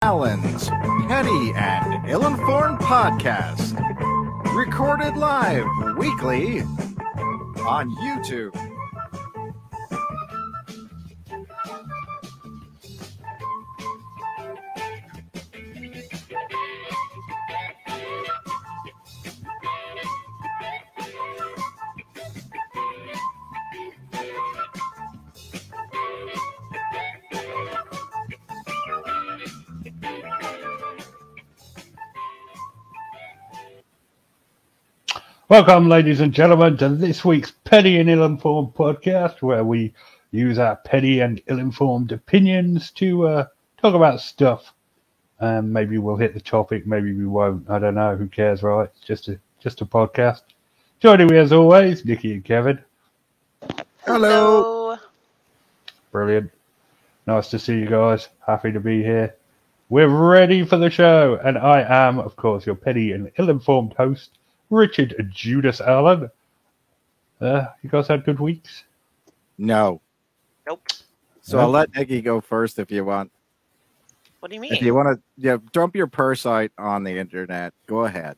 Allen's Petty and Ill-Informed Podcast. Recorded live weekly on YouTube. Welcome, ladies and gentlemen, to this week's Petty and Ill-Informed Podcast, where we use our petty and ill-informed opinions to talk about stuff. Maybe we'll hit the topic, maybe we won't. I don't know. Who cares, right? It's just a podcast. Joining me, as always, Nikki and Kevin. Hello. Brilliant. Nice to see you guys. Happy to be here. We're ready for the show, and I am, of course, your petty and ill-informed host, Richard Judas Allen. You guys had good weeks? No. Nope. So I'll let Nikki go first if you want. What do you mean? If you want to dump your purse out on the internet, go ahead.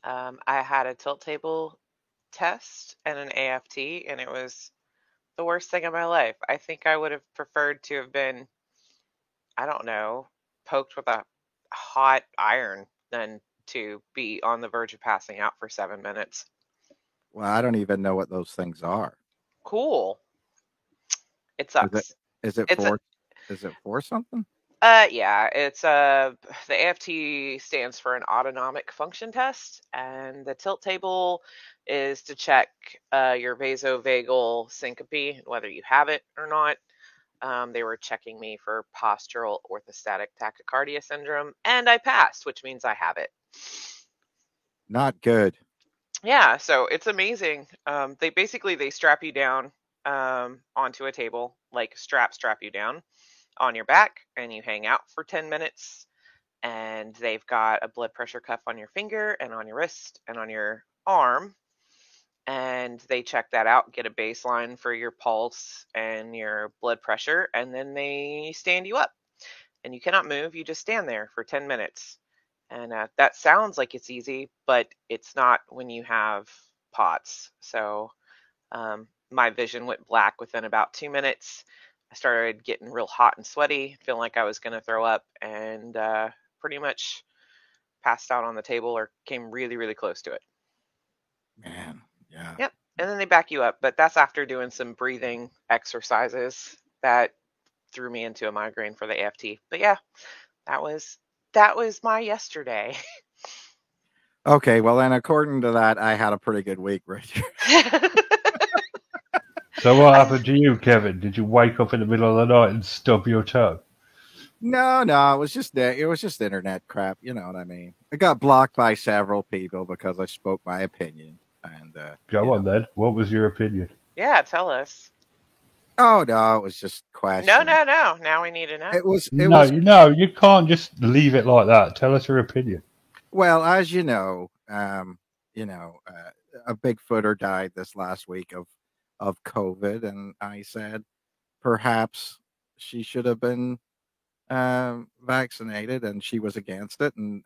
I had a tilt table test and an AFT, and it was the worst thing in my life. I think I would have preferred to have been, I don't know, poked with a hot iron than to be on the verge of passing out for 7 minutes. Well, I don't even know what those things are. Cool. It sucks. Is it for something? Yeah, it's the AFT stands for an autonomic function test, and the tilt table is to check your vasovagal syncope, whether you have it or not. They were checking me for postural orthostatic tachycardia syndrome, and I passed, which means I have it. Not good. Yeah, so it's amazing. They strap you down onto a table, like strap you down on your back, and you hang out for 10 minutes. And they've got a blood pressure cuff on your finger and on your wrist and on your arm. And they check that out, get a baseline for your pulse and your blood pressure, and then they stand you up. And you cannot move, you just stand there for 10 minutes. And that sounds like it's easy, but it's not when you have POTS. So my vision went black within about 2 minutes. I started getting real hot and sweaty, feeling like I was going to throw up, and pretty much passed out on the table or came really, really close to it. Man, yeah. Yep. And then they back you up, but that's after doing some breathing exercises that threw me into a migraine for the AFT. But yeah, that was my yesterday. Okay, well then, according to that, I had a pretty good week, Richard. So what happened to you, Kevin? Did you wake up in the middle of the night and stub your toe? No, it was just internet crap. You know what I mean? I got blocked by several people because I spoke my opinion. And Go on then. What was your opinion? Yeah, tell us. Oh no, it was just questions. No. Now we need to know. It was. No, you can't just leave it like that. Tell us your opinion. Well, as you know, a Bigfooter died this last week of COVID, and I said perhaps she should have been vaccinated, and she was against it, and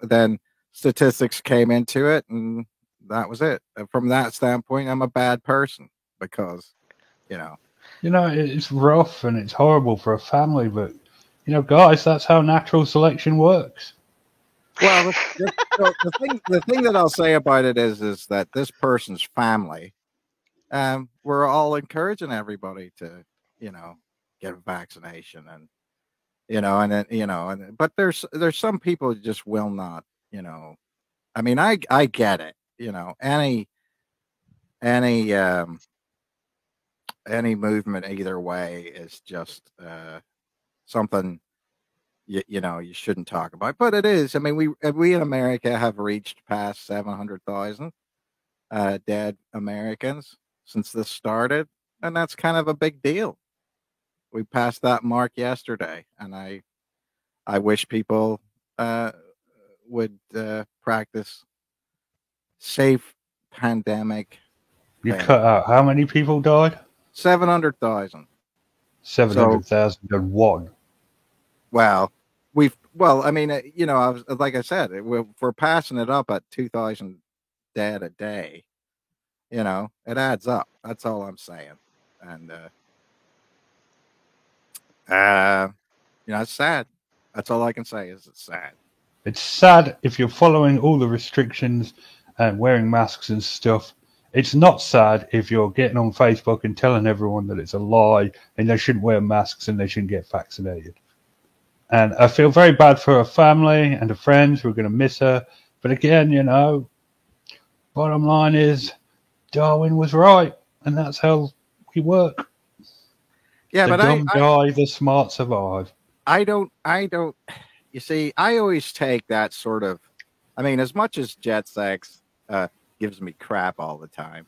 then statistics came into it, and that was it. From that standpoint, I'm a bad person because, it's rough and it's horrible for a family, but guys, that's how natural selection works. Well, the thing that I'll say about it is that this person's family, we're all encouraging everybody to, get a vaccination, but there's some people who just will not, I mean, I get it, any movement either way is just something you shouldn't talk about, but it is. I mean, we in America have reached past 700,000 dead Americans since this started, and that's kind of a big deal. We passed that mark yesterday, and I wish people would practice safe pandemic. You cut out. How many people died? 700,000. 700,001. Well, I mean, like I said, we're passing it up at 2,000 dead a day. It adds up. That's all I'm saying. And, it's sad. That's all I can say is it's sad. It's sad if you're following all the restrictions and wearing masks and stuff. It's not sad if you're getting on Facebook and telling everyone that it's a lie and they shouldn't wear masks and they shouldn't get vaccinated. And I feel very bad for her family and her friends who are going to miss her. But again, bottom line is Darwin was right, and that's how we work. Yeah, the but dumb die, the smart survive. I don't. You see, I always take that sort of. I mean, as much as Jet Sex gives me crap all the time,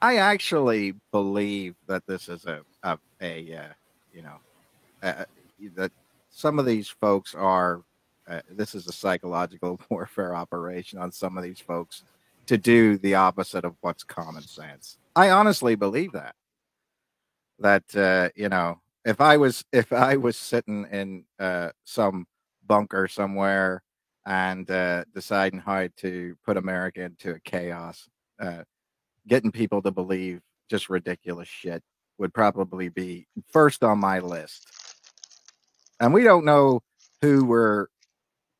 I actually believe that this is that some of these folks are. This is a psychological warfare operation on some of these folks to do the opposite of what's common sense. I honestly believe that. If I was sitting in some bunker somewhere and deciding how to put America into a chaos, getting people to believe just ridiculous shit would probably be first on my list. And we don't know who we're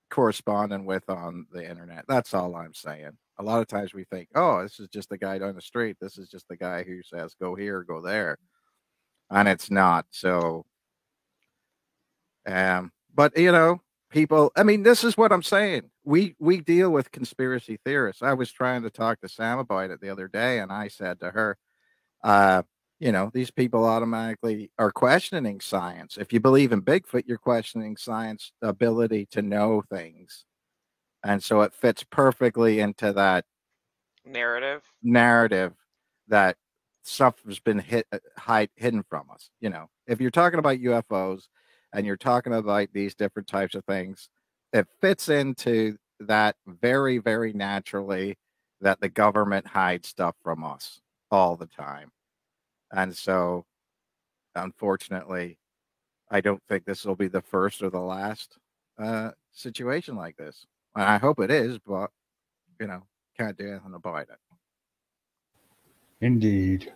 corresponding with on the internet. That's all I'm saying. A lot of times we think, oh, this is just the guy down the street. This is just the guy who says, go here, go there. And it's not. So, but people, I mean, this is what I'm saying. We deal with conspiracy theorists. I was trying to talk to Sam about it the other day, and I said to her, these people automatically are questioning science. If you believe in Bigfoot, you're questioning science ability to know things. And so it fits perfectly into that narrative that stuff has been hidden from us. If you're talking about UFOs and you're talking about these different types of things, it fits into that very, very naturally that the government hides stuff from us all the time. And so, unfortunately, I don't think this will be the first or the last situation like this. And I hope it is, but, can't do anything about it. Indeed.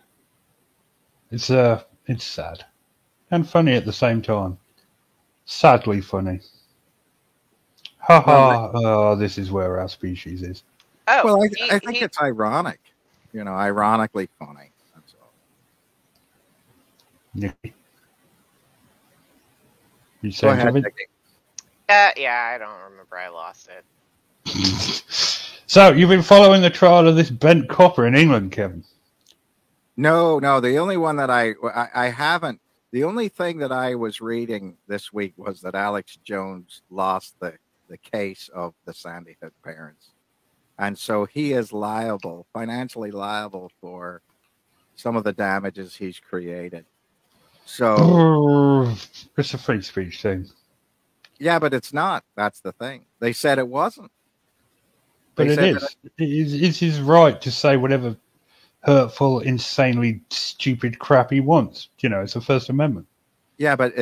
It's sad. And funny at the same time. Sadly funny. Ha ha, oh, this is where our species is. Oh, well, I think it's ironic. Ironically funny. That's all. Nikki? You saying something? Yeah, I don't remember. I lost it. So, you've been following the trial of this bent copper in England, Kevin? No. The only one that I haven't. The only thing that I was reading this week was that Alex Jones lost the case of the Sandy Hook parents. And so he is financially liable for some of the damages he's created. So it's a free speech thing. Yeah, but it's not. That's the thing. They said it wasn't. But it is. It's his right to say whatever hurtful, insanely stupid crap he wants. It's the First Amendment. Yeah, but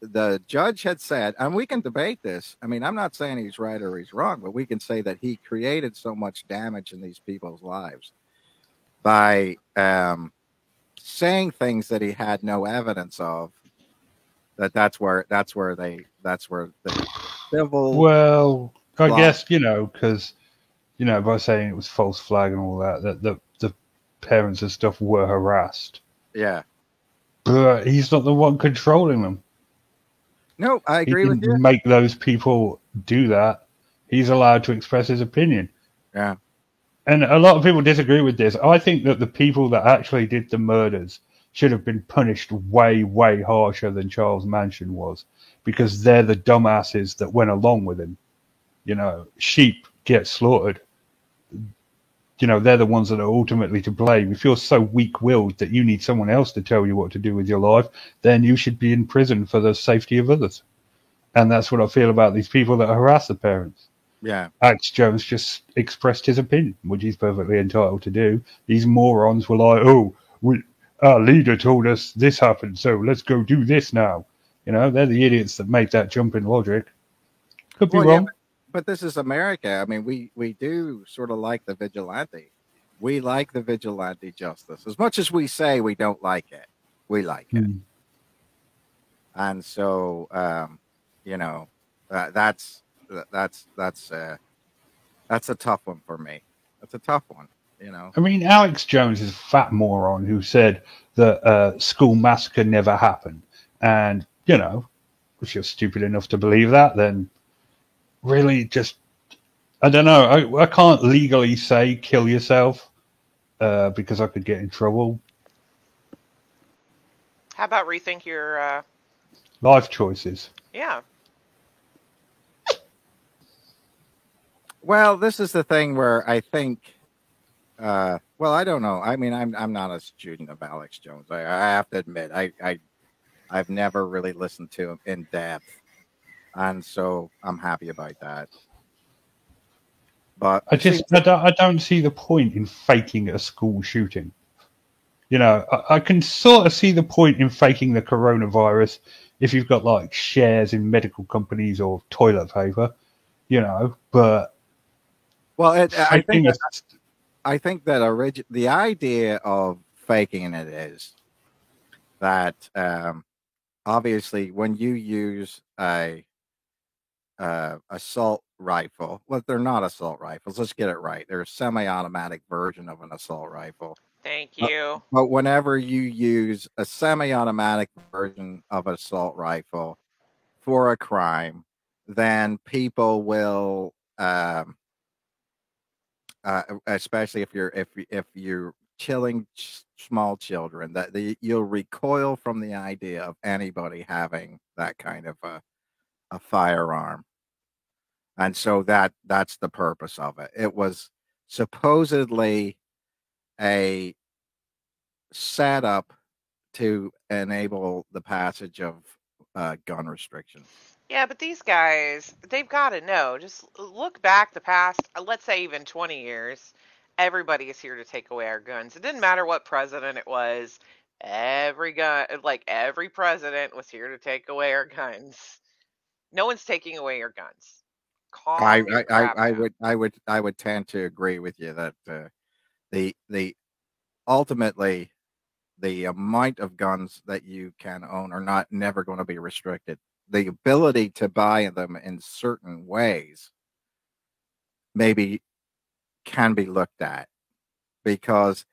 the judge had said, and we can debate this. I mean, I'm not saying he's right or he's wrong, but we can say that he created so much damage in these people's lives by saying things that he had no evidence of. That's where the civil. Well, I guess because by saying it was false flag and all that the parents and stuff were harassed. Yeah. But he's not the one controlling them. No, I agree with you. Make those people do that. He's allowed to express his opinion. Yeah. And a lot of people disagree with this. I think that the people that actually did the murders should have been punished way, way harsher than Charles Manson was, because they're the dumbasses that went along with him. Sheep get slaughtered. They're the ones that are ultimately to blame. If you're so weak-willed that you need someone else to tell you what to do with your life, then you should be in prison for the safety of others. And that's what I feel about these people that harass the parents. Yeah. Alex Jones just expressed his opinion, which he's perfectly entitled to do. These morons were like, our leader told us this happened, so let's go do this now. You know, they're the idiots that made that jump in logic. Could be Well, yeah, wrong. but this is America. I mean, we do sort of like the vigilante. We like the vigilante justice as much as we say we don't like it. We like it, and so you know, that's a tough one for me. That's a tough one. You know. I mean, Alex Jones is a fat moron who said that school massacre never happened. And, you know, if you're stupid enough to believe that, then really just, I don't know. I can't legally say kill yourself because I could get in trouble. How about rethink your Life choices. yeah. Well, this is the thing where I think. Well, I don't know. I mean, I'm not a student of Alex Jones. I have to admit, I've never really listened to him in depth, and so I'm happy about that. But I don't see the point in faking a school shooting. You know, I can sort of see the point in faking the coronavirus if you've got like shares in medical companies or toilet paper, you know, but well, faking I think that the idea of faking it is that obviously when you use a assault rifle, well, they're not assault rifles. Let's get it right. They're a semi-automatic version of an assault rifle. Thank you. But whenever you use a semi-automatic version of an assault rifle for a crime, then people will, especially if you're killing small children, you'll recoil from the idea of anybody having that kind of a firearm, and so that's the purpose of it. It was supposedly a setup to enable the passage of gun restrictions. Yeah, but these guys, they've got to know. Just look back the past, let's say even 20 years. Everybody is here to take away our guns. It didn't matter what president it was. Every president was here to take away our guns. No one's taking away your guns. Calm your crap down. I would tend to agree with you that the ultimately the amount of guns that you can own are never going to be restricted. The ability to buy them in certain ways maybe can be looked at, because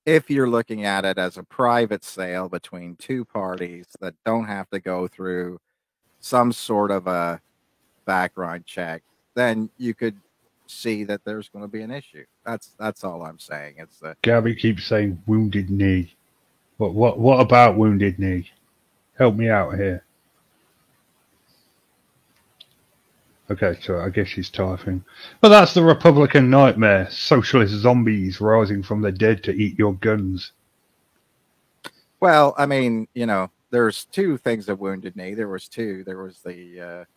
if you're looking at it as a private sale between two parties that don't have to go through some sort of a background check, then you could see that there's going to be an issue. That's all I'm saying. It's Gabby keeps saying Wounded Knee. What about Wounded Knee? Help me out here. Okay, so I guess she's typing. But that's the Republican nightmare. Socialist zombies rising from the dead to eat your guns. Well, I mean, you know, there's two things of Wounded Knee. There was two. There was the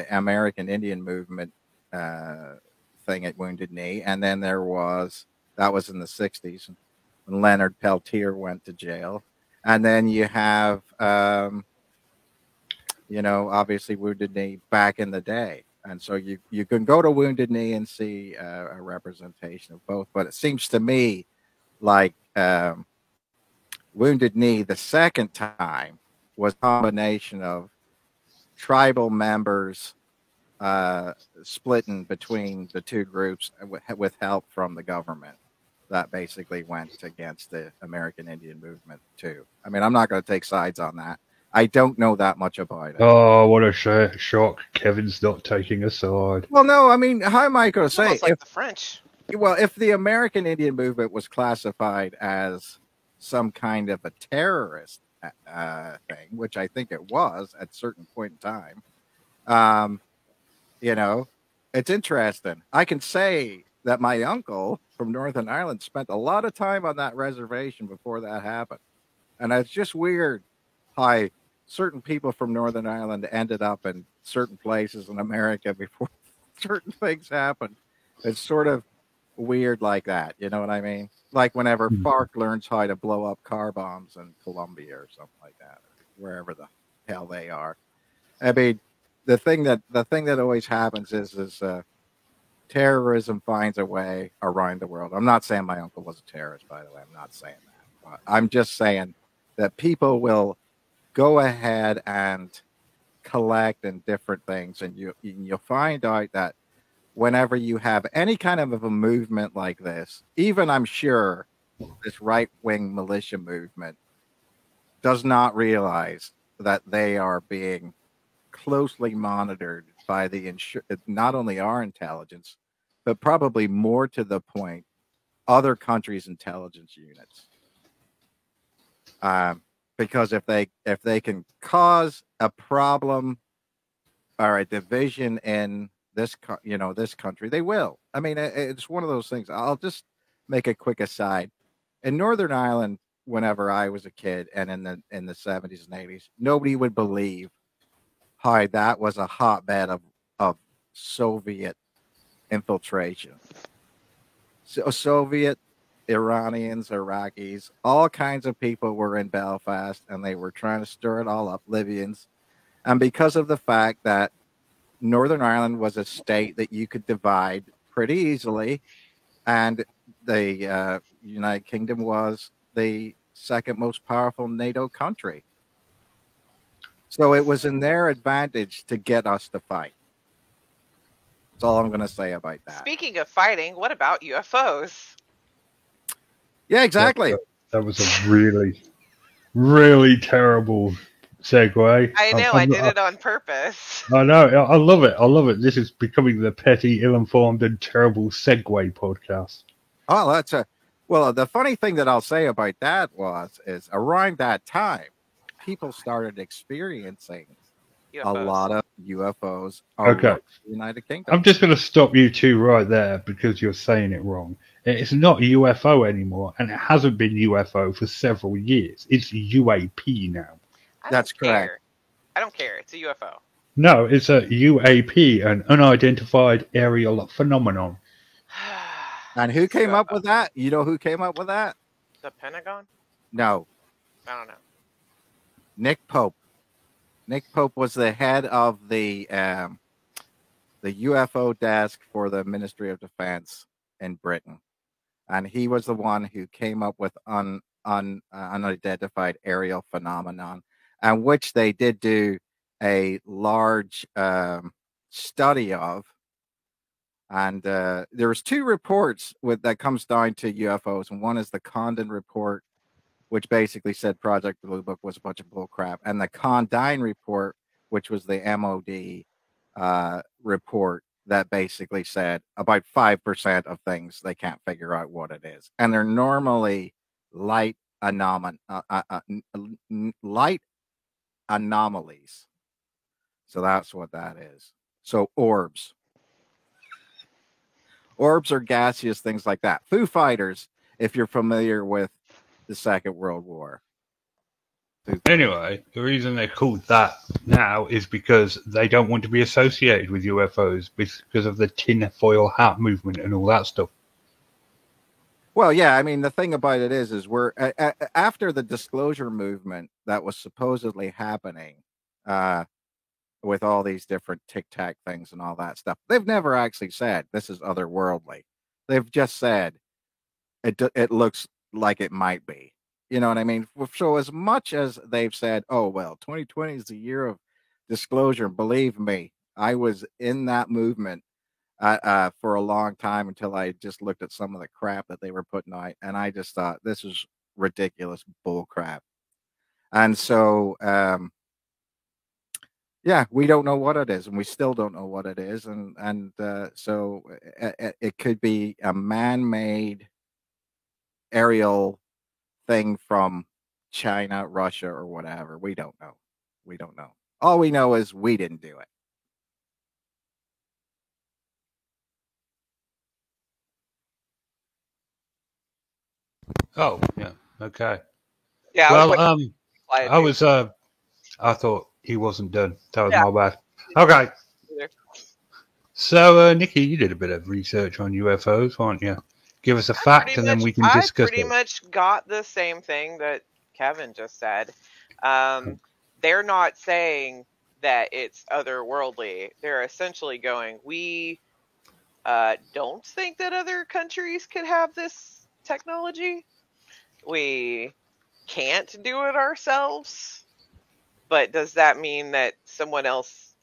American Indian movement thing at Wounded Knee, and then that was in the 60s when Leonard Peltier went to jail. And then you have, you know, obviously Wounded Knee back in the day. And so you can go to Wounded Knee and see a representation of both. But it seems to me like Wounded Knee the second time was a combination of tribal members splitting between the two groups with help from the government that basically went against the American Indian movement too. I mean, I'm not going to take sides on that. I don't know that much about it. Oh, what a shock. Kevin's not taking a side. Well, no, I mean, how am I going to say? Almost like the French. Well, if the American Indian movement was classified as some kind of a terrorist thing, which I think it was at a certain point in time, you know, it's interesting. I can say that my uncle from Northern Ireland spent a lot of time on that reservation before that happened. And it's just weird how certain people from Northern Ireland ended up in certain places in America before certain things happened. It's sort of weird like that. You know what I mean? Like whenever FARC learns how to blow up car bombs in Colombia or something like that, or wherever the hell they are. I mean, the thing that always happens is terrorism finds a way around the world. I'm not saying my uncle was a terrorist, by the way. I'm not saying that. But I'm just saying that people will go ahead and collect and different things, and you'll find out that whenever you have any kind of a movement like this, even I'm sure this right-wing militia movement does not realize that they are being closely monitored by not only our intelligence, but probably more to the point, other countries' intelligence units. Because if they can cause a problem or a division in this country, they will. I mean, it's one of those things. I'll just make a quick aside. In Northern Ireland, whenever I was a kid, and in the 70s and 80s, nobody would believe how that was a hotbed of Soviet infiltration. So Soviet, Iranians, Iraqis, all kinds of people were in Belfast, and they were trying to stir it all up, Libyans. And because of the fact that Northern Ireland was a state that you could divide pretty easily, and the United Kingdom was the second most powerful NATO country. So it was in their advantage to get us to fight. That's all I'm going to say about that. Speaking of fighting, what about UFOs? Yeah, exactly. That was a really, really terrible segue. I know, I did it on purpose. I know, I love it. I love it. This is becoming the petty, ill-informed, and terrible segue podcast. Oh, well, the funny thing that I'll say about that is around that time, people started experiencing UFOs. A lot of UFOs around the United Kingdom. I'm just going to stop you two right there because you're saying it wrong. It's not UFO anymore, and it hasn't been UFO for several years. It's UAP now. That's correct. I don't care. It's a UFO. No, it's a UAP, an unidentified aerial phenomenon. And who came up with that? You know who came up with that? The Pentagon? No. I don't know. Nick Pope. Nick Pope was the head of the UFO desk for the Ministry of Defense in Britain. And he was the one who came up with unidentified aerial phenomenon, and which they did do a large study of. And there was two reports that comes down to UFOs, and one is the Condon report, which basically said Project Blue Book was a bunch of bull crap, and the Condign report, which was the MOD report that basically said about 5% of things they can't figure out what it is, and they're normally light anomalies. So that's what that is. So orbs. Orbs are gaseous things like that. Foo Fighters, if you're familiar with the Second World War. Anyway, the reason they're called that now is because they don't want to be associated with UFOs because of the tinfoil hat movement and all that stuff. Well, yeah, I mean, the thing about it is we're after the disclosure movement that was supposedly happening with all these different tic-tac things and all that stuff. They've never actually said this is otherworldly. They've just said it looks like it might be. You know what I mean? So as much as they've said, oh, well, 2020 is the year of disclosure, believe me, I was in that movement for a long time until I just looked at some of the crap that they were putting out, and I just thought, this is ridiculous bull crap. And so, yeah, we don't know what it is, and we still don't know what it is. And so it could be a man-made aerial thing from China, Russia, or whatever. We don't know. We don't know. All we know is we didn't do it. Oh, yeah. Okay. Yeah. Well, I thought he wasn't done. That was my bad. Okay. So, Nikki, you did a bit of research on UFOs, weren't you? Give us a fact, and then we can discuss it. I pretty much got the same thing that Kevin just said. they're not saying that it's otherworldly. They're essentially going, we don't think that other countries could have this technology. We can't do it ourselves. But does that mean that someone else,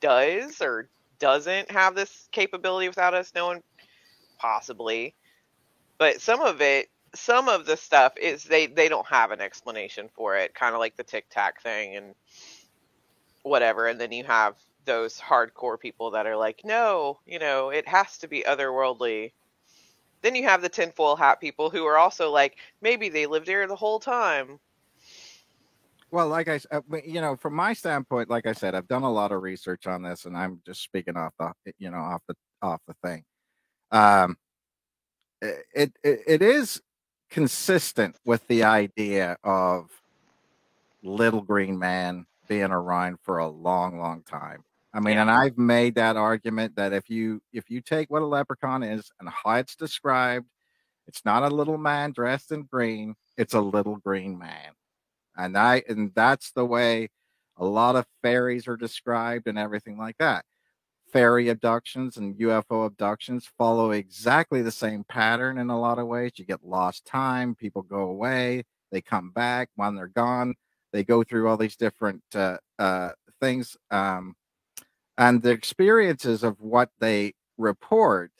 does or doesn't have this capability without us knowing? Possibly. But some of the stuff is they don't have an explanation for it, kind of like the Tic Tac thing and whatever. And then you have those hardcore people that are like, no, it has to be otherworldly. Then you have the tinfoil hat people who are also like, maybe they lived here the whole time. Well, like I said, from my standpoint, like I said, I've done a lot of research on this, and I'm just speaking off the thing. Um, it is consistent with the idea of Little Green Man being around for a long, long time. I mean, Yeah. and I've made that argument that if you take what a leprechaun is and how it's described, it's not a little man dressed in green; it's a little green man, and that's the way a lot of fairies are described and everything like that. Fairy abductions and UFO abductions follow exactly the same pattern in a lot of ways. You get lost time, people go away, they come back. When they're gone, they go through all these different things, and the experiences of what they report,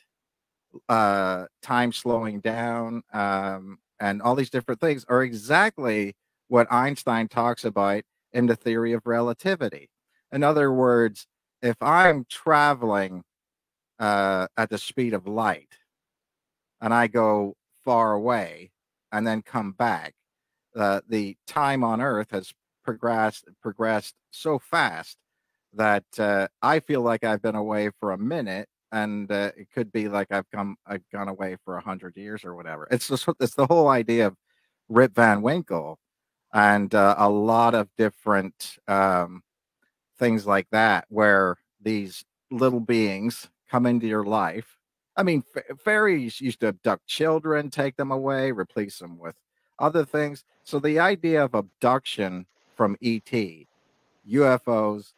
time slowing down, and all these different things are exactly what Einstein talks about in the theory of relativity. In other words, if I'm traveling at the speed of light and I go far away and then come back, the time on Earth has progressed so fast that I feel like I've been away for a minute, and it could be like I've gone away for 100 years or whatever. It's the whole idea of Rip Van Winkle and a lot of different things like that, where these little beings come into your life. I mean, fairies used to abduct children, take them away, replace them with other things. So the idea of abduction from ET, UFOs,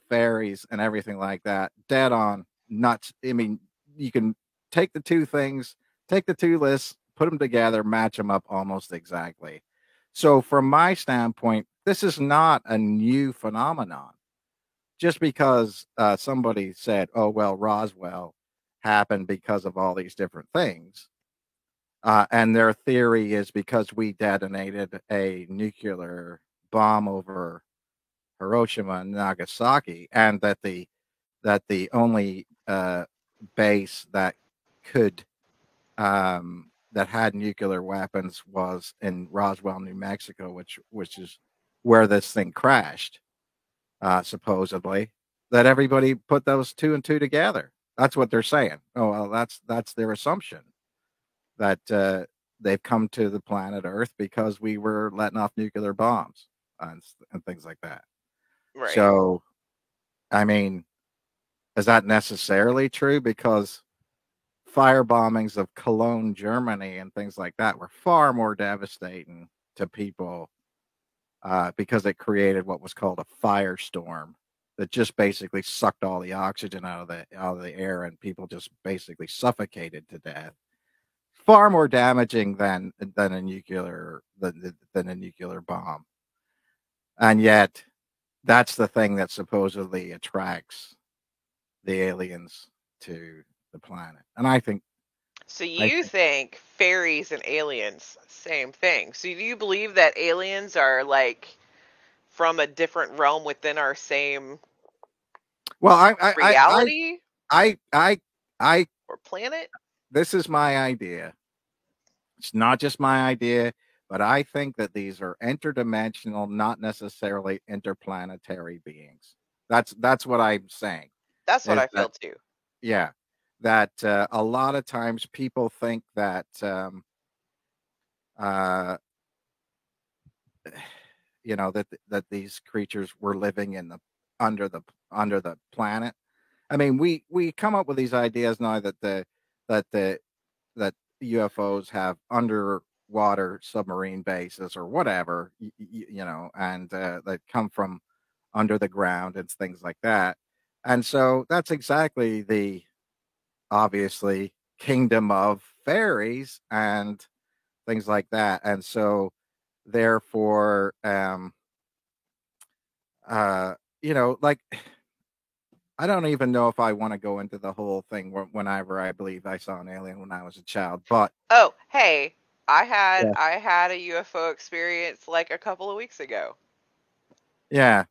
fairies, and everything like that, dead on, nuts. I mean, you can take the two things, take the two lists, put them together, match them up almost exactly. So, from my standpoint, this is not a new phenomenon. Just because somebody said, "Oh well, Roswell happened because of all these different things," and their theory is because we detonated a nuclear bomb over Hiroshima and Nagasaki, and that the only base that could that had nuclear weapons was in Roswell, New Mexico, which is where this thing crashed, supposedly. That everybody put those two and two together. That's what they're saying. Oh well, that's their assumption that they've come to the planet Earth because we were letting off nuclear bombs and things like that. Right. So, I mean, is that necessarily true? Because fire bombings of Cologne, Germany, and things like that were far more devastating to people because it created what was called a firestorm that just basically sucked all the oxygen out of the air, and people just basically suffocated to death. Far more damaging than a nuclear bomb, and yet that's the thing that supposedly attracts the aliens to the planet. And So I you think think fairies and aliens, same thing. So do you believe that aliens are like from a different realm within our same well, reality I or planet? this is my idea. It's not just my idea, but I think that these are interdimensional, not necessarily interplanetary beings. That's what I'm saying. That's what Is I feel that too. yeah, that a lot of times people think that uh, that these creatures were living in the under the under the planet. I mean, we come up with these ideas now that the that UFOs have underwater submarine bases or whatever, and that come from under the ground and things like that. And so that's exactly the obviously kingdom of fairies and things like that. And so therefore, uh, like I don't even know if I want to go into the whole thing whenever I believe I saw an alien when I was a child, but Oh, hey, I had yeah, I had a UFO experience like a couple of weeks ago. yeah.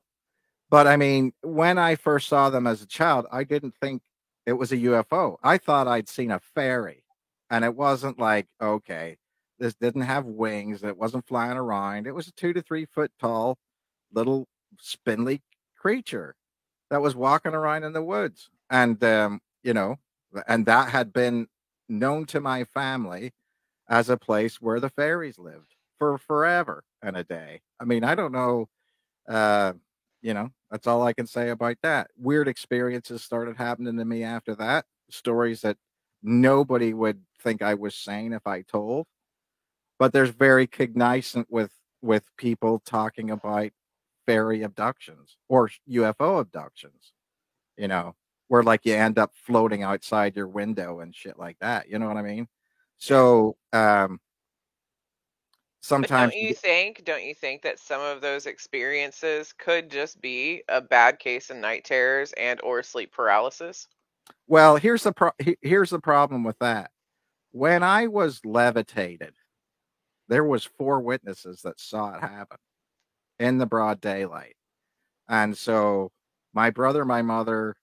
But I mean, when I first saw them as a child, I didn't think it was a UFO. I thought I'd seen a fairy. And it wasn't like, okay, this didn't have wings. It wasn't flying around. It was a 2 to 3 foot tall little spindly creature that was walking around in the woods. And that had been known to my family as a place where the fairies lived for forever and a day. I mean, I don't know. Uh, that's all I can say about that. Weird experiences started happening to me after that. Stories that nobody would think I was sane if I told. But there's very cognizant with people talking about fairy abductions or UFO abductions, you know, where like you end up floating outside your window and shit like that. You know what I mean? Yeah. So But sometimes don't you think that some of those experiences could just be a bad case of night terrors and or sleep paralysis? well, here's the problem with that. When I was levitated, there was 4 witnesses that saw it happen in the broad daylight. And so my brother, my mother,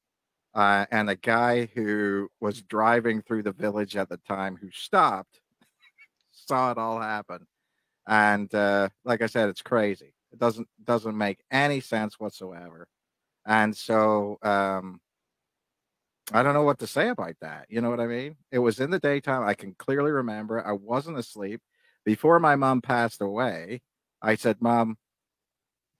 and a guy who was driving through the village at the time who stopped saw it all happen. And like I said, it's crazy. It doesn't make any sense whatsoever. And so I don't know what to say about that. You know what I mean? It was in the daytime. I can clearly remember. I wasn't asleep. Before my mom passed away, I said, Mom,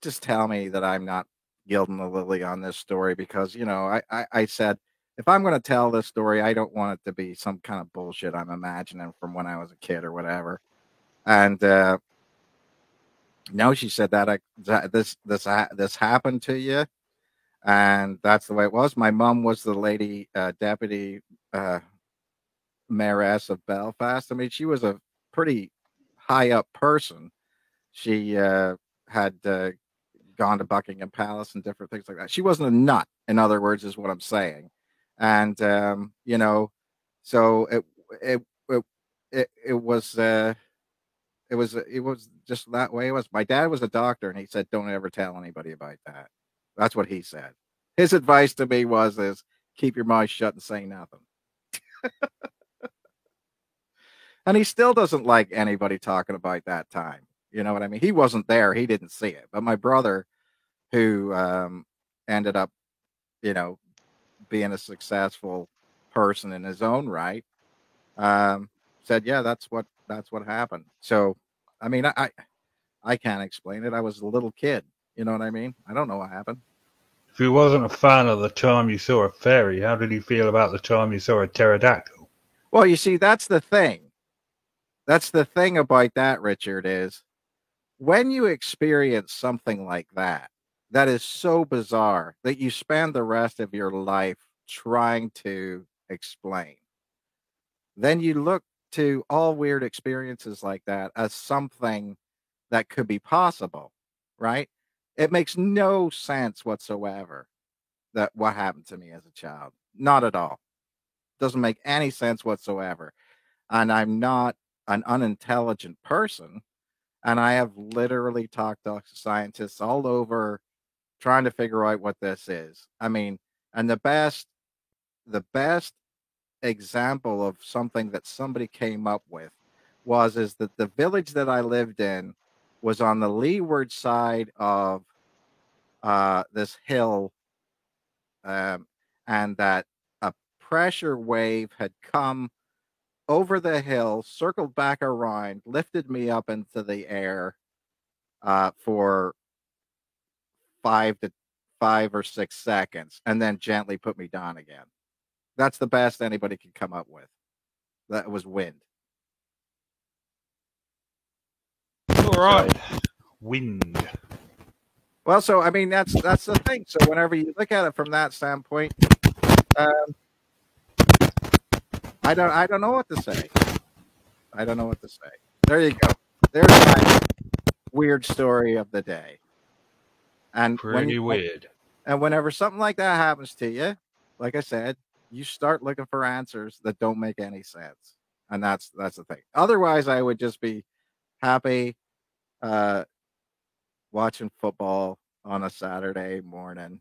just tell me that I'm not gilding the lily on this story because, I said, if I'm going to tell this story, I don't want it to be some kind of bullshit I'm imagining from when I was a kid or whatever. And no, she said this happened to you, and that's the way it was. My mom was the lady deputy uh, mayoress of Belfast. I mean, she was a pretty high up person. She had gone to Buckingham Palace and different things like that. She wasn't a nut, in other words, is what I'm saying. And so it it it was. It was just that way it was. My dad was a doctor, and he said, "Don't ever tell anybody about that." That's what he said. His advice to me is keep your mouth shut and say nothing. And he still doesn't like anybody talking about that time. You know what I mean? He wasn't there. He didn't see it. But my brother, who ended up, you know, being a successful person in his own right, said, "Yeah, that's what happened." So, I mean, I can't explain it. I was a little kid. You know what I mean? I don't know what happened. If he wasn't a fan of the time you saw a fairy, how did he feel about the time you saw a pterodactyl? Well, you see, that's the thing. That's the thing about that, Richard, is when you experience something like that, that is so bizarre that you spend the rest of your life trying to explain. Then you look to all weird experiences like that as something that could be possible, right? It makes no sense whatsoever that what happened to me as a child. Not at all. Doesn't make any sense whatsoever. And I'm not an unintelligent person. And I have literally talked to scientists all over trying to figure out what this is. I mean, and the best example of something that somebody came up with is that the village that I lived in was on the leeward side of this hill, um, and that a pressure wave had come over the hill, circled back around, lifted me up into the air for 5 or 6 seconds, and then gently put me down again. That's the best anybody could come up with. That was wind. All right. Wind. Well, so I mean that's the thing. So whenever you look at it from that standpoint, um, I don't know what to say. I don't know what to say. There you go. There's my weird story of the day. And Pretty weird. and whenever something like that happens to you, like I said, you start looking for answers that don't make any sense. And that's the thing. Otherwise, I would just be happy uh, watching football on a Saturday morning,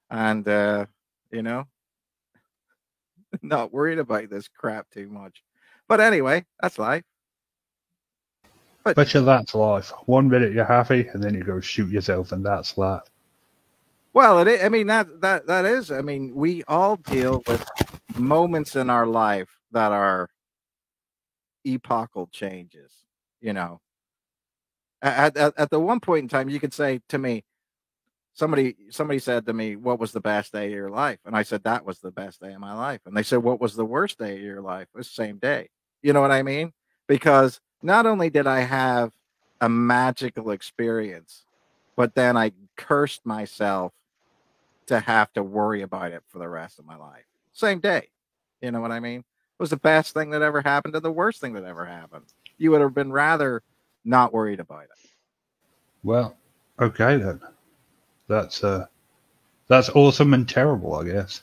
and you know, not worried about this crap too much. But anyway, that's life. Bet you that's life. 1 minute you're happy, and then you go shoot yourself, and that's life. Well, I mean that is. I mean, we all deal with moments in our life that are epochal changes. You know, at the one point in time, you could say to me, somebody said to me, "What was the best day of your life?" And I said, "That was the best day of my life." And they said, "What was the worst day of your life?" It was the same day. You know what I mean? Because not only did I have a magical experience, but then I cursed myself to have to worry about it for the rest of my life. Same day. You know what I mean? It was the best thing that ever happened to the worst thing that ever happened. You would have been rather not worried about it. Well, okay then. That's awesome and terrible, I guess.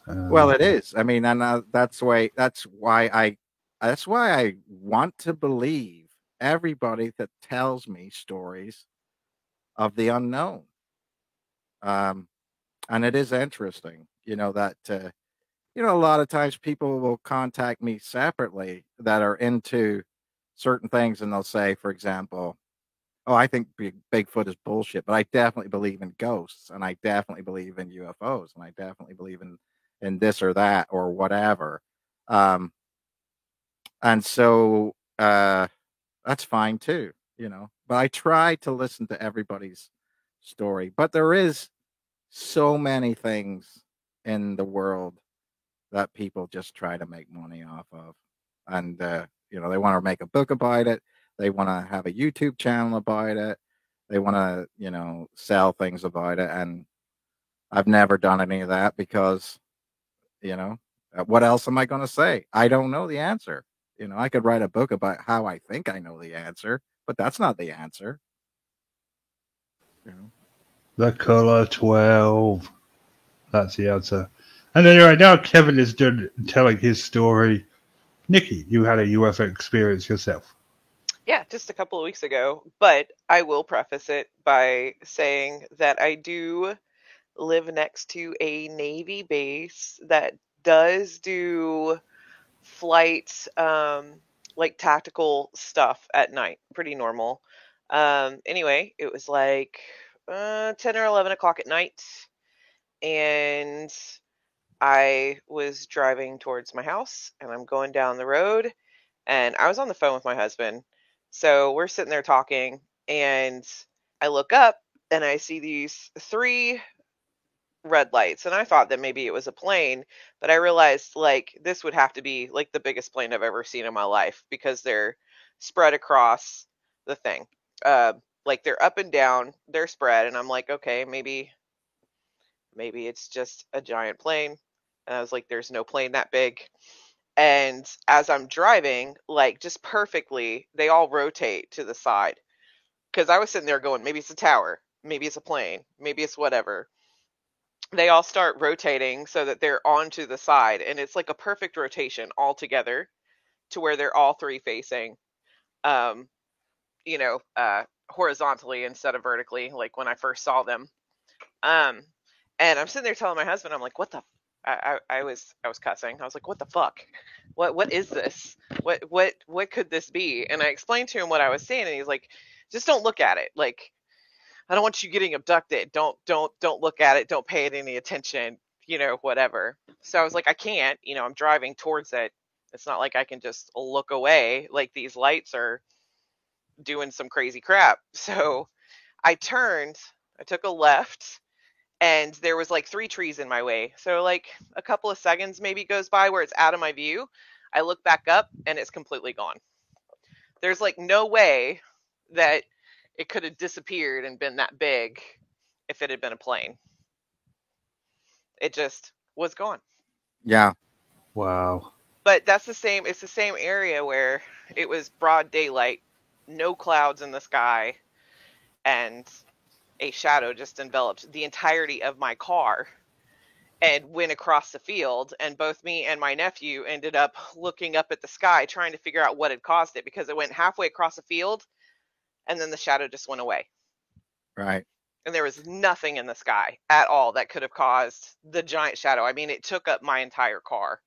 Well, it is. I mean, and that's why I want to believe everybody that tells me stories of the unknown. And it is interesting, that a lot of times people will contact me separately that are into certain things, and they'll say, for example, "Oh, I think Bigfoot is bullshit, but I definitely believe in ghosts, and I definitely believe in UFOs, and I definitely believe in this or that or whatever." Um, and so that's fine too, But I try to listen to everybody's story. But there is so many things in the world that people just try to make money off of, and they want to make a book about it. They want to have a YouTube channel about it. They want to, sell things about it. And I've never done any of that because, what else am I going to say? I don't know the answer. I could write a book about how I think I know the answer, but that's not the answer. The color 12. That's the answer. And anyway, now Kevin is done telling his story. Nikki, you had a UFO experience yourself. Yeah, just a couple of weeks ago. But I will preface it by saying that I do live next to a Navy base that does do flight, like tactical stuff at night. Pretty normal. Anyway, it was like 10 or 11 o'clock at night, and I was driving towards my house, and I'm going down the road, and I was on the phone with my husband. So we're sitting there talking, and I look up and I see these three red lights, and I thought that maybe it was a plane, but I realized like this would have to be like the biggest plane I've ever seen in my life because they're spread across the thing. Uh, like they're up and down, they're spread, and I'm like, okay, maybe it's just a giant plane. And I was like, there's no plane that big. And as I'm driving, like just perfectly, they all rotate to the side. Because I was sitting there going, maybe it's a tower, maybe it's a plane, maybe it's whatever. They all start rotating so that they're onto the side. And it's like a perfect rotation all together to where they're all three facing, um, horizontally instead of vertically, like when I first saw them. Um, and I'm sitting there telling my husband, I'm like, what the I was cussing. I was like, "What the fuck? What is this? What could this be?" And I explained to him what I was seeing, and he's like, "Just don't look at it. Like, I don't want you getting abducted. Don't look at it. Don't pay it any attention. Whatever." So I was like, "I can't. I'm driving towards it. It's not like I can just look away. Like these lights are doing some crazy crap." So I turned. I took a left, and there was like three trees in my way. So like a couple of seconds maybe goes by where it's out of my view. I look back up and it's completely gone. There's like no way that it could have disappeared and been that big if it had been a plane. It just was gone. Yeah. Wow. But it's the same area where it was broad daylight, no clouds in the sky, and a shadow just enveloped the entirety of my car and went across the field. And both me and my nephew ended up looking up at the sky trying to figure out what had caused it, because it went halfway across the field and then the shadow just went away. Right. And there was nothing in the sky at all that could have caused the giant shadow. I mean, it took up my entire car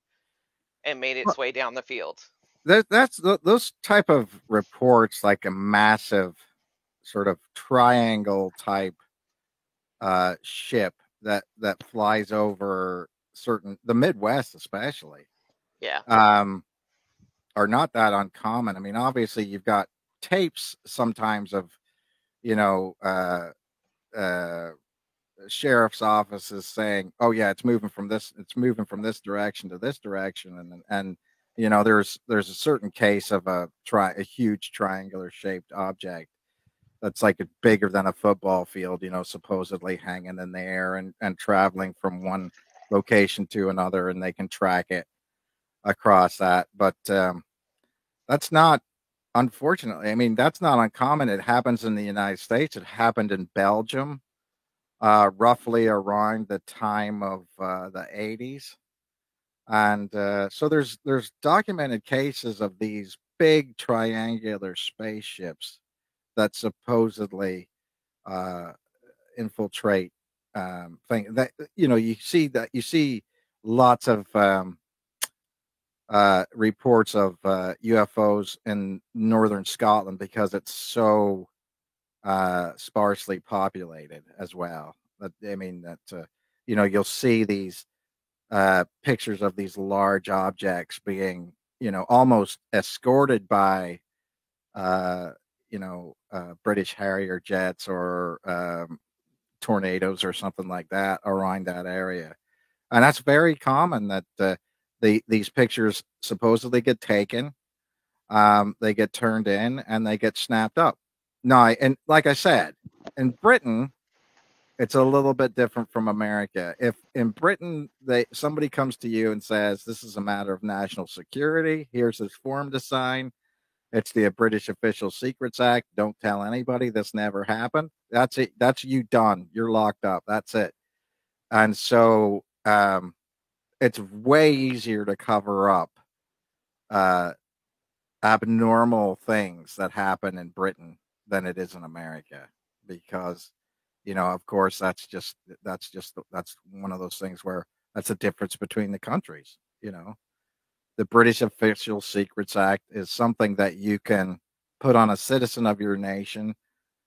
and made its way down the field. Those type of reports, like a massive sort of triangle type ship that flies over the Midwest especially, Yeah. are not that uncommon. I mean, obviously you've got tapes sometimes of, you know, uh sheriff's offices saying, "Oh yeah, it's moving from this direction to this direction," and there's a certain case of a huge triangular shaped object that's like bigger than a football field, supposedly hanging in the air and traveling from one location to another, and they can track it across that. But that's not, unfortunately, I mean, that's not uncommon. It happens in the United States. It happened in Belgium, roughly around the time of the 80s. And so there's documented cases of these big triangular spaceships that supposedly uh, infiltrate thing that you see lots of reports of UFOs in northern Scotland because it's so sparsely populated as well. I mean that you'll see these pictures of these large objects being almost escorted by British Harrier jets or tornadoes or something like that around that area, and that's very common. That these pictures supposedly get taken, they get turned in, and they get snapped up. No, and like I said, in Britain, it's a little bit different from America. If in Britain somebody comes to you and says this is a matter of national security, here's this form to sign. It's the British Official Secrets Act. Don't tell anybody. This never happened. That's it. That's you done. You're locked up. That's it. And so it's way easier to cover up uh, abnormal things that happen in Britain than it is in America, because of course that's one of those things where that's a difference between the countries. The British Official Secrets Act is something that you can put on a citizen of your nation,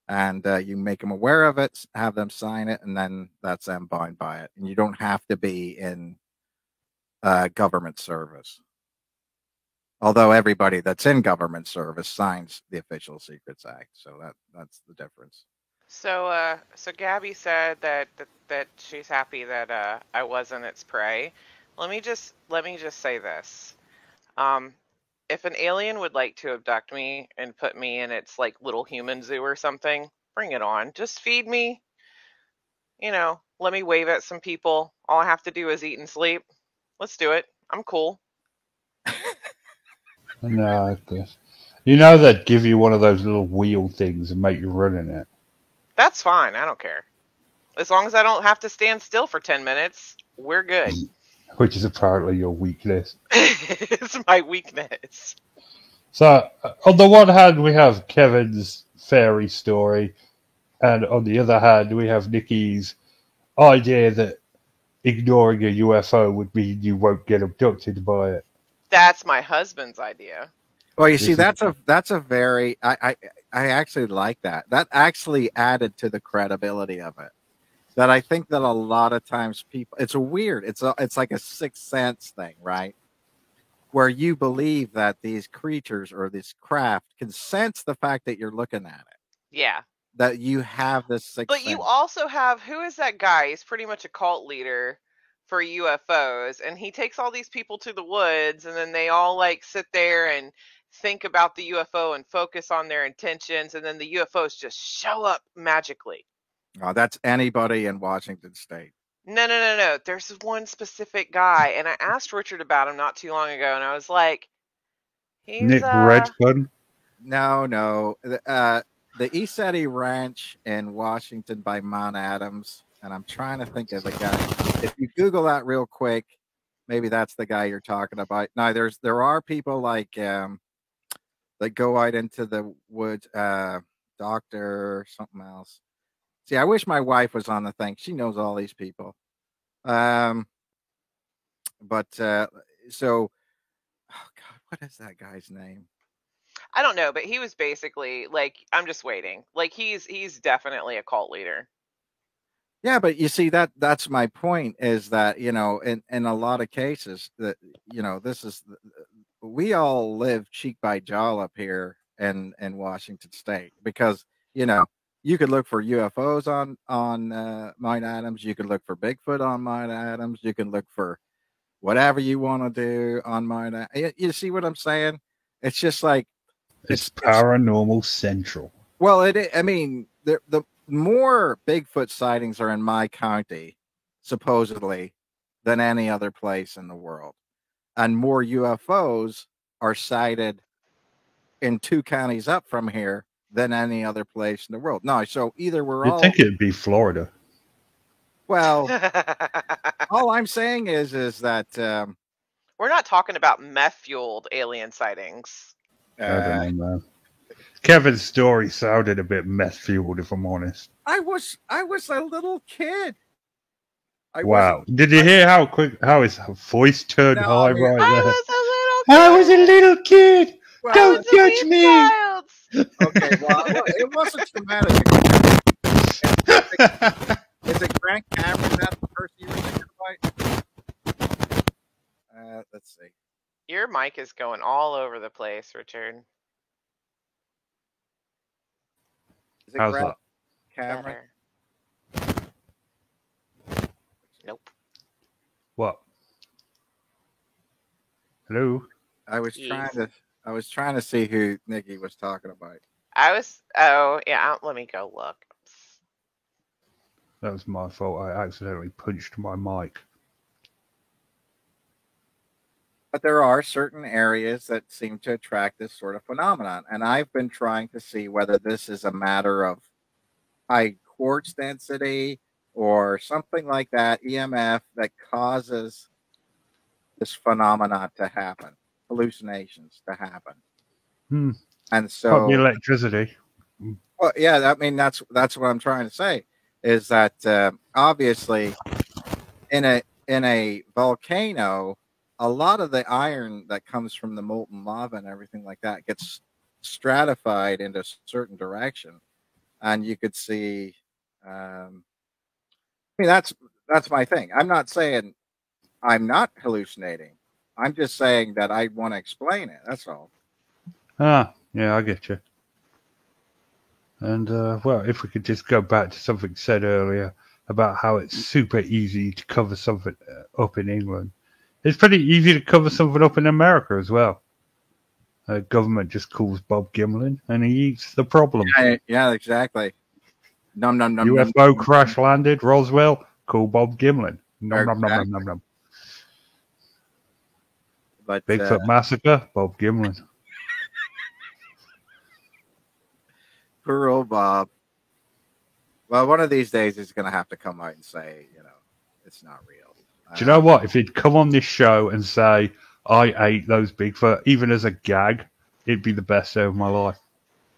and you make them aware of it, have them sign it, and then that's them bound by it. And you don't have to be in government service. Although everybody that's in government service signs the Official Secrets Act, so that's the difference. So Gabby said that she's happy that I wasn't its prey. Let me just say this. Um, if an alien would like to abduct me and put me in its like little human zoo or something, bring it on. Just feed me, let me wave at some people. All I have to do is eat and sleep. Let's do it. I'm cool. No, they'd give you one of those little wheel things and make you run in it. That's fine. I don't care. As long as I don't have to stand still for 10 minutes, we're good. Which is apparently your weakness. It's my weakness. So, on the one hand, we have Kevin's fairy story, and on the other hand, we have Nikki's idea that ignoring a UFO would mean you won't get abducted by it. That's my husband's idea. Well, you see, that's a very I actually like that. That actually added to the credibility of it. That I think that a lot of times people, it's like a sixth sense thing, right? Where you believe that these creatures or this craft can sense the fact that you're looking at it. Yeah. That you have this sixth But sense. you also have, who is that guy? He's pretty much a cult leader for UFOs, and he takes all these people to the woods, and then they all like sit there and think about the UFO and focus on their intentions, and then the UFOs just show up magically. Oh, that's anybody in Washington State. No. There's one specific guy, and I asked Richard about him not too long ago, and I was like, he's Nick Redfern. No. The East Ranch in Washington by Mount Adams, and I'm trying to think of the guy. If you Google that real quick, maybe that's the guy you're talking about. Now, there are people like that go out into the woods, doctor something else. See, I wish my wife was on the thing. She knows all these people. So, oh God, what is that guy's name? I don't know, but he was basically like, I'm just waiting. Like he's definitely a cult leader. Yeah, but you see that's my point is that, in a lot of cases that, this is, we all live cheek by jowl up here in Washington State because, you could look for UFOs on Mount Adams. You could look for Bigfoot on Mount Adams. You can look for whatever you want to do on Mount Adams. You see what I'm saying? It's just like, it's paranormal central. Well, I mean, the more Bigfoot sightings are in my county, supposedly, than any other place in the world, and more UFOs are sighted in 2 counties up from here than any other place in the world. No, so either You'd think it'd be Florida. Well, all I'm saying is that we're not talking about meth-fueled alien sightings. I don't know, man. Kevin's story sounded a bit meth-fueled, if I'm honest. I was a little kid. Wow! Did you hear how his voice turned high right there? I was a little kid. Well, don't judge me. Okay, well, it wasn't traumatic. Is it Grant Cameron? That's the person you were thinking about? Let's see. Your mic is going all over the place, Richard. Is it Grant Cameron? Nope. What? Hello? I was trying to see who Nikki was talking about. Let me go look. That was my fault. I accidentally punched my mic. But there are certain areas that seem to attract this sort of phenomenon. And I've been trying to see whether this is a matter of high quartz density or something like that, EMF, that causes this phenomenon to happen, hallucinations to happen. And so probably electricity. Well, yeah, I mean, that's what I'm trying to say is that obviously in a volcano, a lot of the iron that comes from the molten lava and everything like that gets stratified into a certain direction, and you could see. I mean, that's my thing. I'm not saying I'm not hallucinating. I'm just saying that I want to explain it. That's all. Ah, yeah, I get you. And well, if we could just go back to something said earlier about how it's super easy to cover something up in England. It's pretty easy to cover something up in America as well. Government just calls Bob Gimlin and he eats the problem. Yeah, exactly. UFO crash landed, Roswell, call Bob Gimlin. Nom. But Bigfoot massacre, Bob Gimlin. Poor old Bob. Well, one of these days he's going to have to come out and say, it's not real. Do you know what? If he'd come on this show and say, I ate those Bigfoot, even as a gag, it'd be the best day of my life.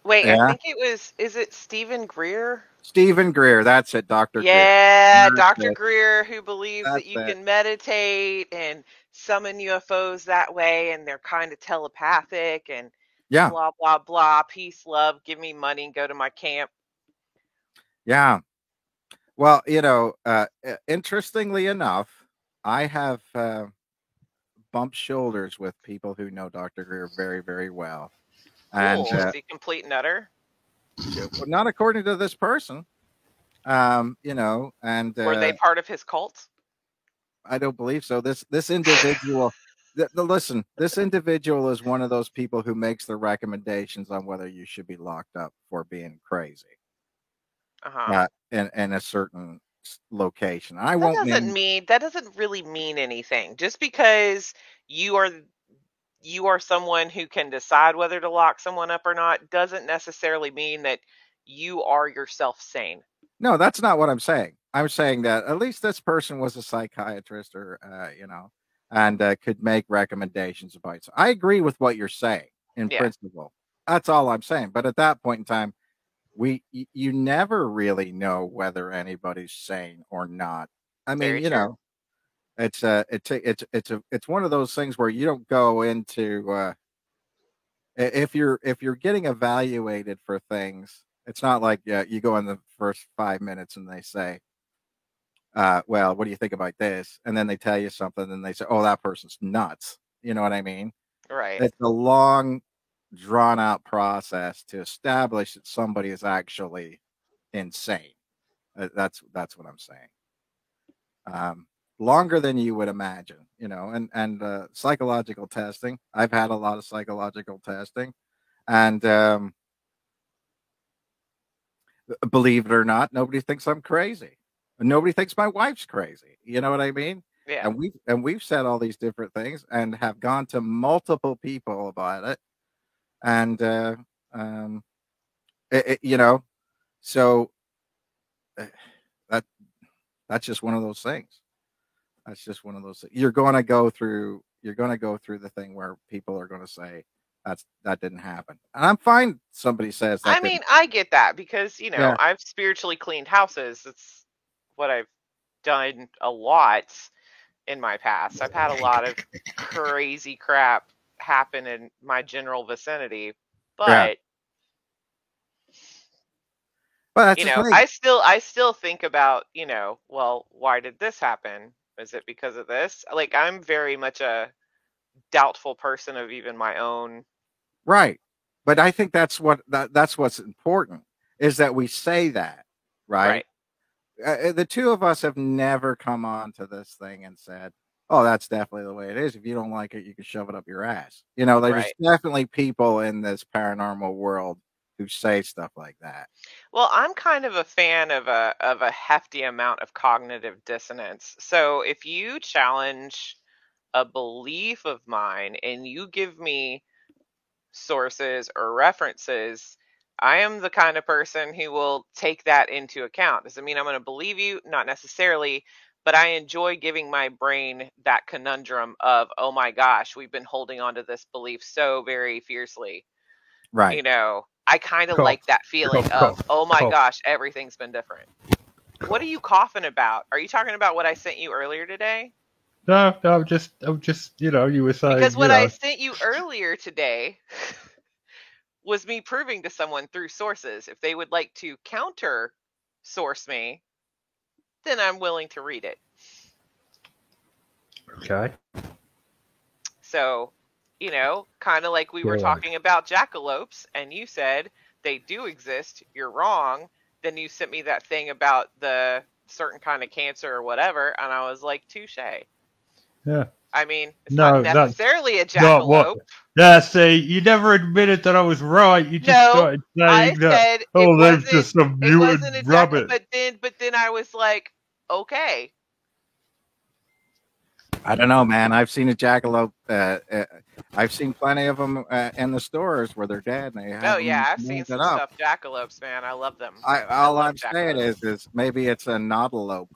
Wait, yeah. I think is it Stephen Greer? Stephen Greer, that's it, Dr. Greer. Yeah, Dr. Greer, who believes that you can meditate and summon UFOs that way, and they're kind of telepathic, and blah, blah, blah, peace, love, give me money, and go to my camp. Yeah. Well, interestingly enough, I have bumped shoulders with people who know Dr. Greer very, very well. And is he complete nutter? Well, not according to this person. And were they part of his cult? I don't believe so. This individual Listen, this individual is one of those people who makes the recommendations on whether you should be locked up for being crazy Uh-huh. in a certain location. I won't name. That doesn't really mean anything. Just because you are you are someone who can decide whether to lock someone up or not doesn't necessarily mean that you are yourself sane. No, that's not what I'm saying. I'm saying that at least this person was a psychiatrist, or and could make recommendations about it. So I agree with what you're saying in Yeah. principle. That's all I'm saying. But at that point in time, you never really know whether anybody's sane or not. I mean, Very true. it's one of those things where you don't go into if you're getting evaluated for things. It's not like you go in the first 5 minutes and they say, well, what do you think about this? And then they tell you something and they say, oh, that person's nuts. You know what I mean? Right. It's a long, drawn out process to establish that somebody is actually insane. That's what I'm saying. Longer than you would imagine, and psychological testing. I've had a lot of psychological testing, and believe it or not, nobody thinks I'm crazy. Nobody thinks my wife's crazy. You know what I mean? Yeah. And we've said all these different things and have gone to multiple people about it, and so that's just one of those things. That's just one of those things. You're going to go through the thing where people are going to say that didn't happen, and I'm fine. Somebody says that. I mean, I get that because, Yeah. I've spiritually cleaned houses. It's what I've done a lot in my past. I've had a lot of crazy crap happen in my general vicinity, but Well, that's the thing. I still think about, well, why did this happen? Is it because of this? Like, I'm very much a doubtful person of even my own. Right. But I think that's what's important, is that we say that, right? The two of us have never come on to this thing and said, oh, that's definitely the way it is. If you don't like it, you can shove it up your ass. There's Right. definitely people in this paranormal world who say stuff like that. Well, I'm kind of a fan of a hefty amount of cognitive dissonance. So if you challenge a belief of mine and you give me sources or references, I am the kind of person who will take that into account. Does it mean I'm going to believe you? Not necessarily, but I enjoy giving my brain that conundrum of, oh my gosh, we've been holding on to this belief so very fiercely. Right. I kind of Cough. like that feeling Cough, of, oh my cough. gosh, everything's been different. What are you coughing about? Are you talking about what I sent you earlier today? No, I'm just, you were saying. Because what I sent you earlier today was me proving to someone through sources. If they would like to counter source me, then I'm willing to read it. Okay. So, kind of like we were talking about jackalopes, and you said they do exist, you're wrong. Then you sent me that thing about the certain kind of cancer or whatever, and I was like, touche. Yeah. I mean, it's not necessarily a jackalope. See, you never admitted that I was right. You just started saying that. Oh, there's just some mutant rabbit. But then I was like, okay. I don't know, man. I've seen a jackalope. I've seen plenty of them in the stores where they're dead. And they have I've seen some stuffed jackalopes, man. I love them. All I'm saying is maybe it's a nautilope.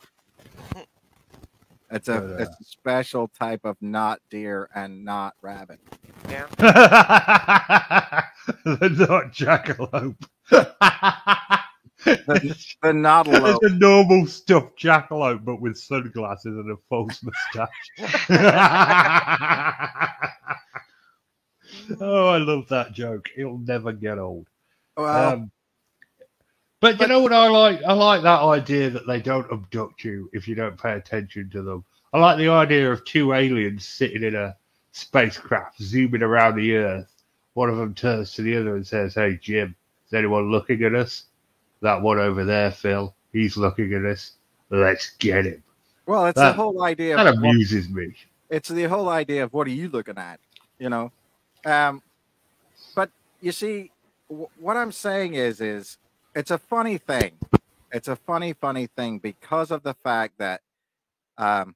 It's a special type of not deer and not rabbit. Yeah. Not jackalope. The nautilope. It's a normal stuffed jackalope, but with sunglasses and a false moustache. Oh, I love that joke. It'll never get old. Well, but you know what I like? I like that idea that they don't abduct you if you don't pay attention to them. I like the idea of two aliens sitting in a spacecraft zooming around the Earth. One of them turns to the other and says, "Hey, Jim, is anyone looking at us? That one over there, Phil, he's looking at us. Let's get him." Well, it's the whole idea. That amuses me. it's the whole idea of what are you looking at, you know? Um, but you see, what I'm saying is it's a funny thing. It's a funny thing because of the fact that, um,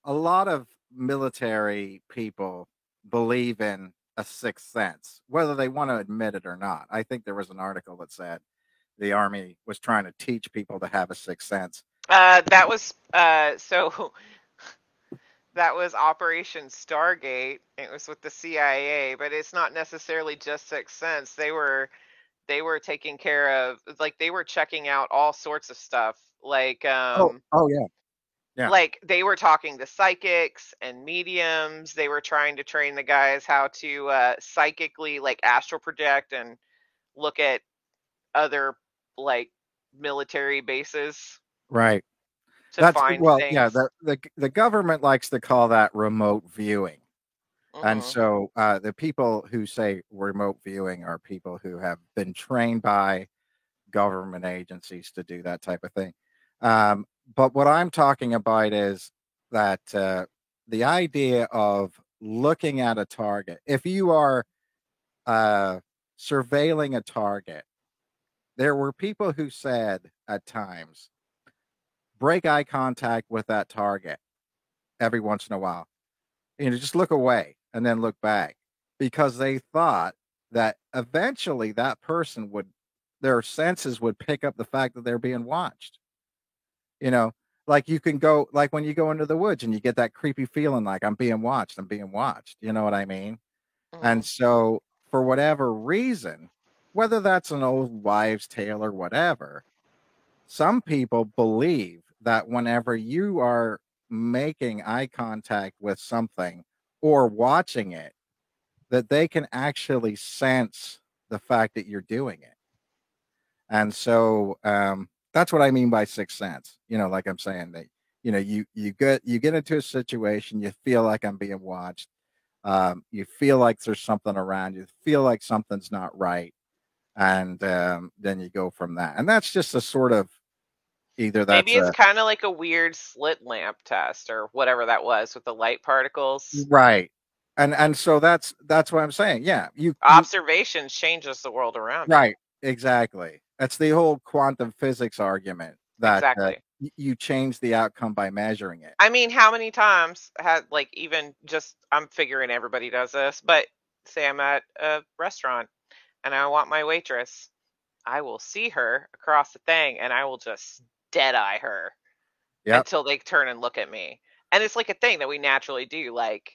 a lot of military people believe in a sixth sense, whether they want to admit it or not. I think there was an article that said the army was trying to teach people to have a sixth sense. That was so that was Operation Stargate. It was with the CIA, but it's not necessarily just Sixth Sense. They were taking care of, like, they were checking out all sorts of stuff. Oh yeah, yeah, Like they were talking to psychics and mediums. They were trying to train the guys how to psychically, like, astral project and look at other, like, military bases right. to find Yeah. things. The government likes to call that remote viewing. And Hmm. so the people who say remote viewing are people who have been trained by government agencies to do that type of thing. Um, but what I'm talking about is that the idea of looking at a target, if you are surveilling a target, there were people who said at times, break eye contact with that target every once in a while. Just look away and then look back because they thought that eventually that person their senses would pick up the fact that they're being watched. You know, like you can go, like when you go into the woods and you get that creepy feeling like I'm being watched, I'm being watched. You know what I mean? Hmm. And so, for whatever reason, whether that's an old wives' tale or whatever, some people believe that whenever you are making eye contact with something or watching it, that they can actually sense the fact that you're doing it. And so that's what I mean by sixth sense. Like I'm saying that, you get into a situation, you feel like I'm being watched. You feel like there's something around you, feel like something's not right. And then you go from that. And that's just a sort of either Maybe that's it's a kind of like a weird slit lamp test or whatever that was with the light particles. right. And so that's what I'm saying. Yeah, you Observation changes the world around you. right, exactly. That's the whole quantum physics argument that Exactly. you change the outcome by measuring it. I mean, how many times had, like, even just, I'm figuring everybody does this, but say I'm at a restaurant and I want my waitress, I will see her across the thing and I will just dead eye her Yep. until they turn and look at me. And it's like a thing that we naturally do. Like,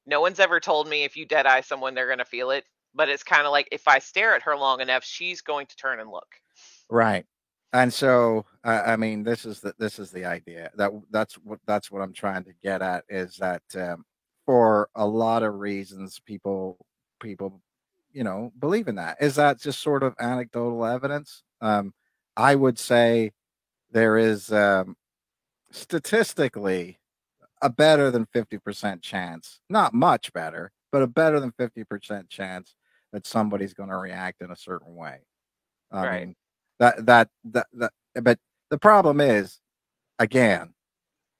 no one's ever told me if you dead eye someone, they're going to feel it. But it's kind of like if I stare at her long enough, she's going to turn and look. Right. And so I mean this is the idea that's what I'm trying to get at is that for a lot of reasons people believe in that. Is that just sort of anecdotal evidence? I would say there is statistically a better than 50% chance, not much better, but a better than 50% chance that somebody's going to react in a certain way. I Right. mean, that, but the problem is, again,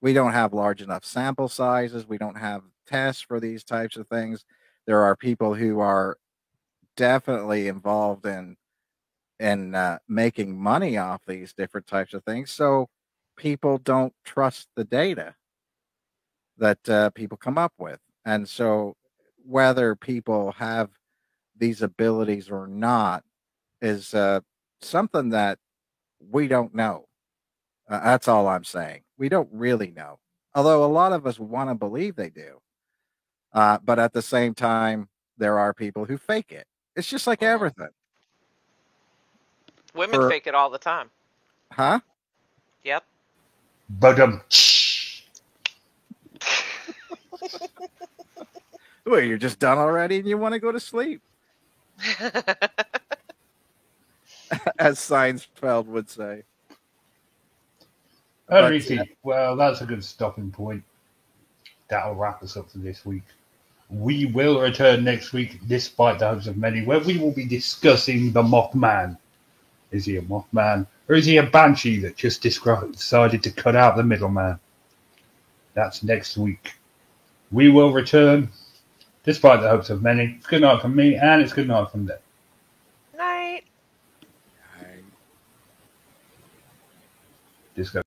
we don't have large enough sample sizes. We don't have tests for these types of things. There are people who are definitely involved in making money off these different types of things. So people don't trust the data that people come up with, and so whether people have these abilities or not is something that we don't know. That's all I'm saying. We don't really know. Although a lot of us want to believe they do. But at the same time, there are people who fake it. It's just like Hmm. everything. Women For, fake it all the time. huh? Yep. But Well, you're just done already and you want to go to sleep, as Seinfeld would say. But Ricky, well, that's a good stopping point. That'll wrap us up for this week. We will return next week, despite the hopes of many, where we will be discussing the Mothman. Is he a Mothman, or is he a Banshee that just decided to cut out the middleman? That's next week. We will return, despite the hopes of many. It's good night from me, and it's good night from them. Night. Disco.